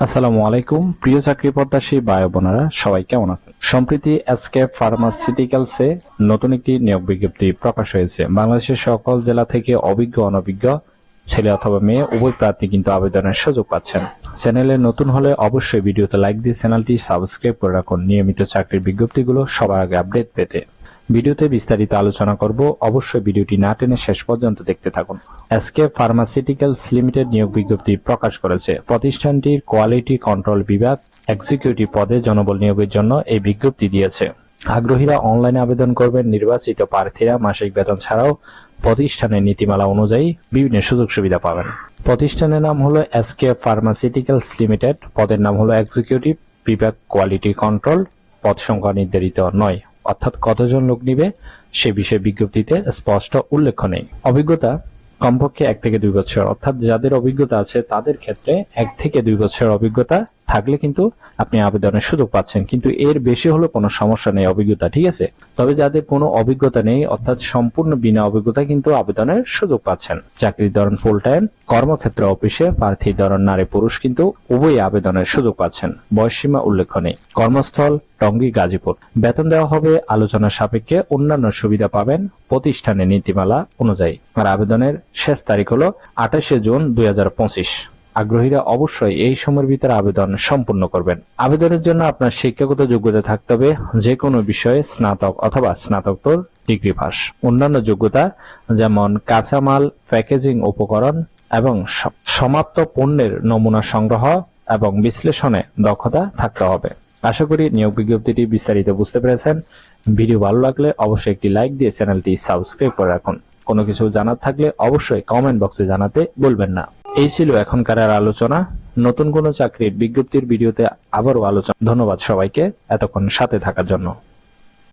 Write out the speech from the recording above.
আসসালামু আলাইকুম প্রিয় চাকরি প্রত্যাশী ভাই বোনেরা, সবাই কেমন আছেন? সম্প্রতি এসকেপ ফার্মাসিউটিক্যালসে নতুন একটি নিয়োগ বিজ্ঞপ্তি প্রকাশ হয়েছে। বাংলাদেশের সকল জেলা থেকে অভিজ্ঞ অনভিজ্ঞ ছেলে অথবা মেয়ে উভয় প্রার্থী কিন্তু আবেদনের সুযোগ পাচ্ছেন। চ্যানেলে নতুন হলে অবশ্যই ভিডিওতে লাইক দিয়ে চ্যানেলটি সাবস্ক্রাইব করে রাখুন নিয়মিত চাকরির বিজ্ঞপ্তিগুলো সবার আগে আপডেট পেতে। ভিডিওতে বিস্তারিত আলোচনা করব, অবশ্যই ভিডিওটি না টেনে শেষ পর্যন্ত দেখতে থাকুন। এসকেপ ফার্মাসিউটিক্যালস লিমিটেড নিয়োগ বিজ্ঞপ্তি প্রকাশ করেছে। প্রতিষ্ঠানটির কোয়ালিটি কন্ট্রোল বিভাগ এক্সিকিউটিভ পদে জনবল নিয়োগের জন্য এই বিজ্ঞপ্তি দিয়েছে। আগ্রহীরা অনলাইনে আবেদন করবেন। নির্বাচিত প্রার্থীরা মাসিক বেতন ছাড়াও প্রতিষ্ঠানের নীতিমালা অনুযায়ী বিভিন্ন সুযোগ সুবিধা পাবেন। প্রতিষ্ঠানের নাম হলো এসকেপ ফার্মাসিউটিক্যালস লিমিটেড, পদের নাম হলো এক্সিকিউটিভ বিভাগ কোয়ালিটি কন্ট্রোল। পদ সংখ্যা নির্ধারিত নয়, অর্থাৎ কতজন লোক নিবে সে বিষয়ে বিজ্ঞপ্তিতে স্পষ্ট উল্লেখ নেই। অভিজ্ঞতা কমপক্ষে 1 থেকে 2 বছর, অর্থাৎ যাদের অভিজ্ঞতা আছে তাদের ক্ষেত্রে 1 থেকে 2 বছর অভিজ্ঞতা থাকলে কিন্তু আপনি আবেদনের সুযোগ পাচ্ছেন, কিন্তু এর বেশি হলো কোনো সমস্যা নেই অভিজ্ঞতা, ঠিক আছে। তবে যাদের কোনো অভিজ্ঞতা নেই অর্থাৎ সম্পূর্ণ বিনা অভিজ্ঞতা কিন্তু আবেদনের সুযোগ পাচ্ছেন। চাকরির ধরন ফুল টাইম, কর্মক্ষেত্র অফিসে, প্রার্থীর ধরন নারী পুরুষ কিন্তু উভয়ই আবেদনের সুযোগ পাচ্ছেন। বয়সসীমা উল্লেখ নেই। কর্মস্থল টঙ্গী গাজীপুর। বেতন দেওয়া হবে আলোচনা সাপেক্ষে, অন্যান্য সুবিধা পাবেন প্রতিষ্ঠানের নীতিমালা অনুযায়ী। আর আবেদনের শেষ তারিখ হলো 28 জুন 2025। আগ্রহীরা অবশ্যই এই সময়ের ভিতরে আবেদন সম্পূর্ণ করবেন। আবেদনের জন্য আপনার শিক্ষাগত যোগ্যতা থাকতে হবে যে কোনো বিষয়ে স্নাতক অথবা স্নাতকোত্তর ডিগ্রি পাস। অন্যান্য যোগ্যতা যেমন কাঁচামাল প্যাকেজিং উপকরণ এবং সমাপ্ত পণ্যের নমুনা সংগ্রহ এবং বিশ্লেষণে দক্ষতা থাকতে হবে। আশা করি নিয়োগ বিজ্ঞপ্তিটি বিস্তারিত বুঝতে পেরেছেন। ভিডিও ভালো লাগলে অবশ্যই একটি লাইক দিয়ে চ্যানেলটি সাবস্ক্রাইব করে রাখুন। কোনো কিছু জানার থাকলে অবশ্যই কমেন্ট বক্সে জানাতে ভুলবেন না। এই ছিল এখনকার আলোচনা। নতুন কোনো চাকরির বিজ্ঞপ্তির ভিডিওতে আবারও আলোচনা। ধন্যবাদ সবাইকে এতক্ষণ সাথে থাকার জন্য।